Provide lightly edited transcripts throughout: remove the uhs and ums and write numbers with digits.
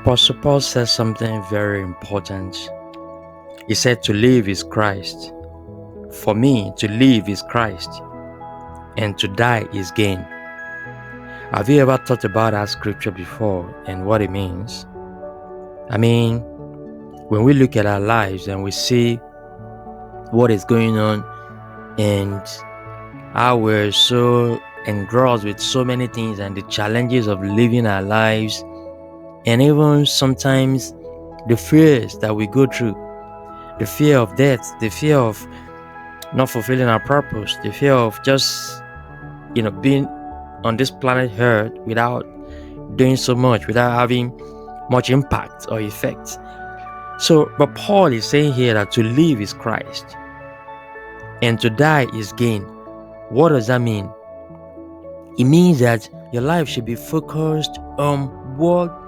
Apostle Paul says something very important. He said, to live is Christ. For me, to live is Christ, and to die is gain. Have you ever thought about that scripture before and what it means? I mean, when we look at our lives and we see what is going on and how we're so engrossed with so many things and the challenges of living our lives, and even sometimes the fears that we go through, the fear of death, the fear of not fulfilling our purpose, the fear of just being on this planet Earth without doing so much, without having much impact or effect. But Paul is saying here that to live is Christ and to die is gain. What does that mean? It means that your life should be focused on what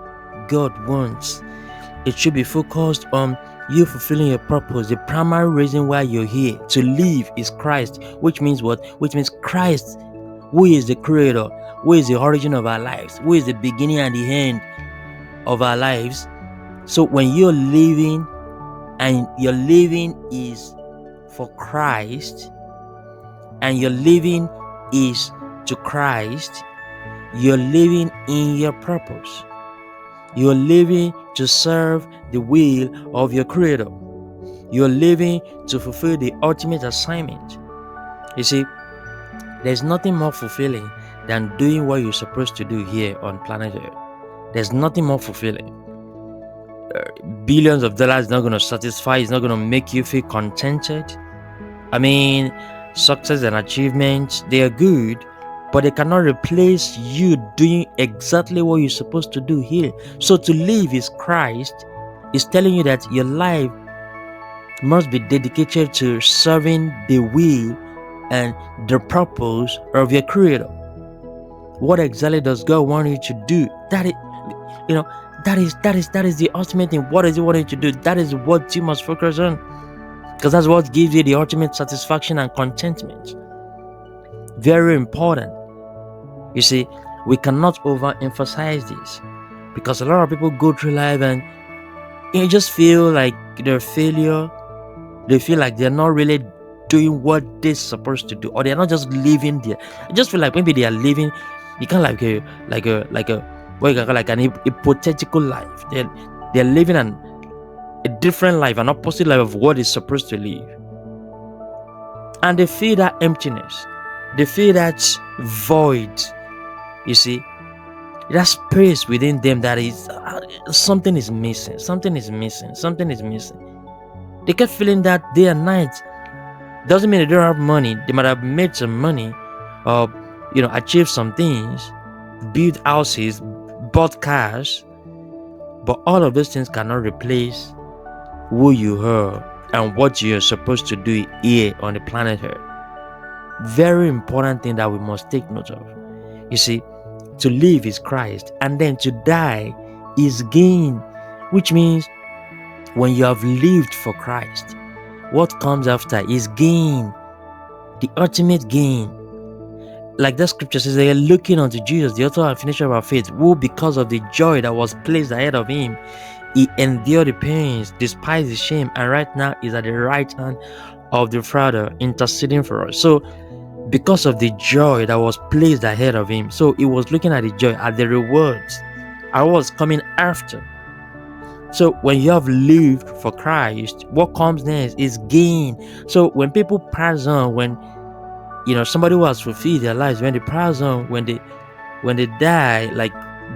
God wants. It should be focused on you fulfilling your purpose. The primary reason why you're here, to live, is Christ, which means what? Which means Christ, who is the creator, who is the origin of our lives, who is the beginning and the end of our lives. So when you're living, and your living is for Christ, and your living is to Christ, you're living in your purpose. You're living to serve the will of your Creator. You're living to fulfill the ultimate assignment. You see, there's nothing more fulfilling than doing what you're supposed to do here on planet Earth. There's nothing more fulfilling. Billions of dollars is not going to satisfy. It's not going to make you feel contented. I mean, success and achievements, they are good, but they cannot replace you doing exactly what you're supposed to do here. So to live is Christ, is telling you that your life must be dedicated to serving the will and the purpose of your Creator. What exactly does God want you to do? That is the ultimate thing. What does He want you to do? That is what you must focus on, because that's what gives you the ultimate satisfaction and contentment. Very important. You see, we cannot overemphasize this, because a lot of people go through life and you just feel like they're a failure. They feel like they're not really doing what they're supposed to do, or they're not just living there. I just feel like maybe they are living, you can like a what you can call like an hypothetical life. They're living a different life, an opposite life of what is supposed to live, and they feel that emptiness. They feel that void. You see, that space within them that is something is missing. Something is missing. Something is missing. They kept feeling that day and night. Doesn't mean they don't have money. They might have made some money, or achieved some things, built houses, bought cars, but all of those things cannot replace who you are and what you're supposed to do here on the planet Earth. Very important thing that we must take note of. You see, to live is Christ, and then to die is gain, which means when you have lived for Christ, what comes after is gain, the ultimate gain. Like the scripture says, they are looking unto Jesus, the author and finisher of our faith, who because of the joy that was placed ahead of him, he endured the pains, despised the shame, and right now is at the right hand of the Father, interceding for us. So because of the joy that was placed ahead of him, so he was looking at the joy, at the rewards, at what was coming after. So when you have lived for Christ, what comes next is gain. So when people pass on, when somebody who has fulfilled their lives, when they pass on, when they die, like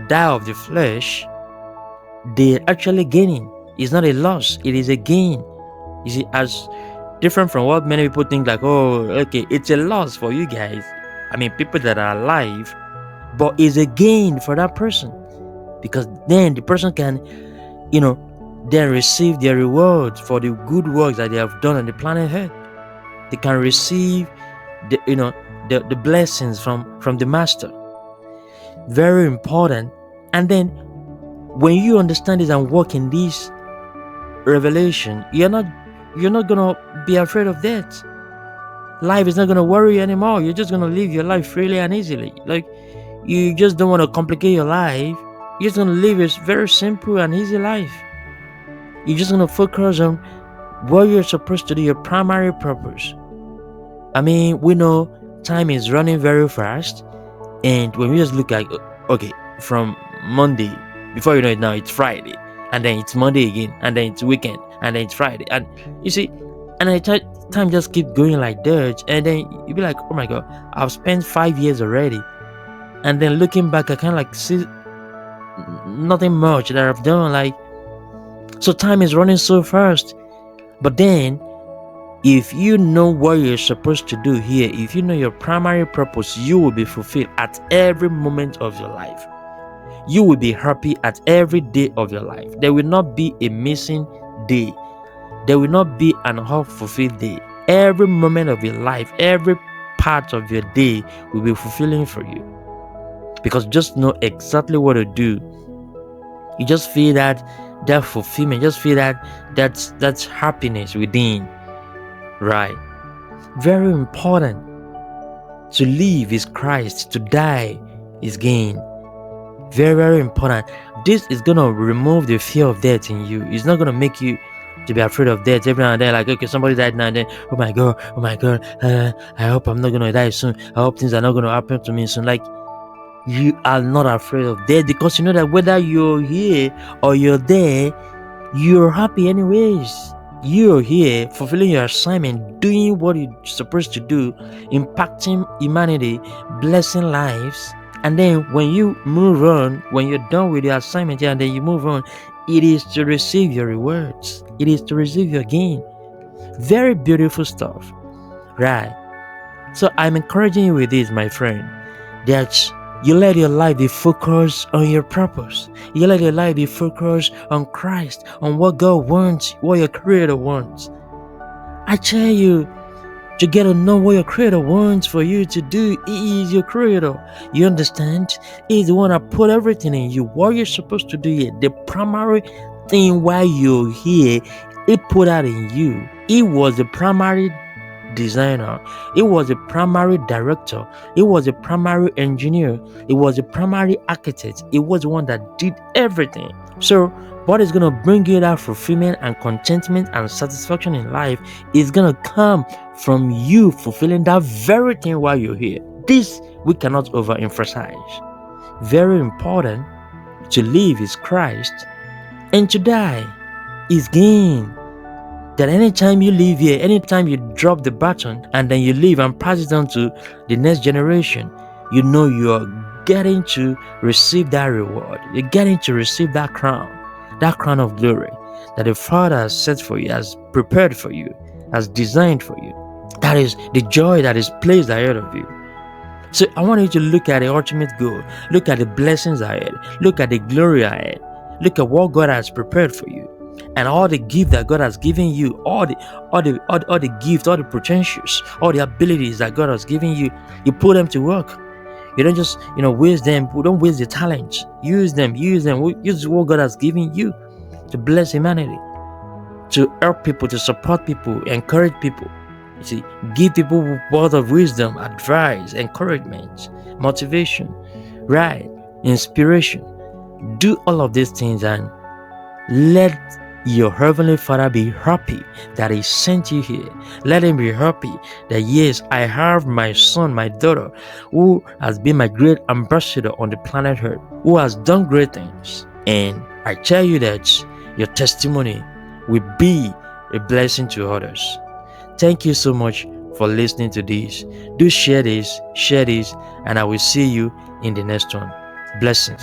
die of the flesh, they're actually gaining. It's not a loss, it is a gain. You see, as different from what many people think, like, oh, okay, it's a loss for you guys. I mean, people that are alive, but it's a gain for that person, because then the person can, then receive their reward for the good works that they have done on the planet Earth. They can receive the blessings from the Master. Very important. And then when you understand this and walk in this revelation, you're not gonna be afraid of death. Life is not gonna worry you anymore. You're just gonna live your life freely and easily. Like, you just don't want to complicate your life You're just gonna live a very simple and easy life. You're just gonna focus on what you're supposed to do, your primary purpose. I mean, we know time is running very fast, and when we just look at, okay, from Monday, before you know it, now it's Friday, and then it's Monday again, and then it's weekend, and then it's Friday, and you see, and time just keep going like dirt, and then you be like, oh my god, I've spent 5 years already, and then looking back, I kind of like see nothing much that I've done. Like, so time is running so fast, but then if you know what you're supposed to do here, if you know your primary purpose, you will be fulfilled at every moment of your life. You will be happy at every day of your life. There will not be a missing day. There will not be an unfulfilled day. Every moment of your life, every part of your day will be fulfilling for you. Because just know exactly what to do. You just feel that fulfillment, just feel that's happiness within. Right. Very important. To live is Christ, to die is gain. Very, very important. This is gonna remove the fear of death in you. It's not gonna make you to be afraid of death every now and then. Like, okay, somebody died now and then. Oh my god, I hope I'm not gonna die soon. I hope things are not gonna happen to me soon. Like, you are not afraid of death because you know that whether you're here or you're there, you're happy anyways. You're here fulfilling your assignment, doing what you're supposed to do, impacting humanity, blessing lives. And then when you move on, when you're done with your assignment, and then you move on, it is to receive your rewards. It is to receive your gain. Very beautiful stuff. Right. So I'm encouraging you with this, my friend, that you let your life be focused on your purpose. You let your life be focused on Christ, on what God wants, what your Creator wants. I tell you, to get to know what your Creator wants for you to do. He is your Creator. You understand? He is the one that put everything in you. What you're supposed to do here, the primary thing why you're here, He put that in you. He was the primary designer. He was a primary director. He was a primary engineer. He was a primary architect. He was the one that did everything. So what is going to bring you that fulfillment and contentment and satisfaction in life is going to come from you fulfilling that very thing while you're here. This we cannot overemphasize. Very important. To live is Christ, and to die is gain. That anytime you leave here, anytime you drop the baton and then you leave and pass it on to the next generation, you know you're getting to receive that reward. You're getting to receive that crown of glory that the Father has set for you, has prepared for you, has designed for you. That is the joy that is placed ahead of you. So I want you to look at the ultimate goal, look at the blessings ahead, look at the glory ahead, look at what God has prepared for you. And all the gift that God has given you, all the gift, all the potentials, all the abilities that God has given you, you put them to work. You don't just waste them. Don't waste the talents. Use them. Use what God has given you to bless humanity, to help people, to support people, encourage people. You see, give people words of wisdom, advice, encouragement, motivation, right, inspiration. Do all of these things and let your Heavenly Father be happy that He sent you here. Let Him be happy that yes, I have my son, my daughter, who has been my great ambassador on the planet Earth, who has done great things. And I tell you that your testimony will be a blessing to others. Thank you so much for listening to this. Do share this, and I will see you in the next one. Blessings.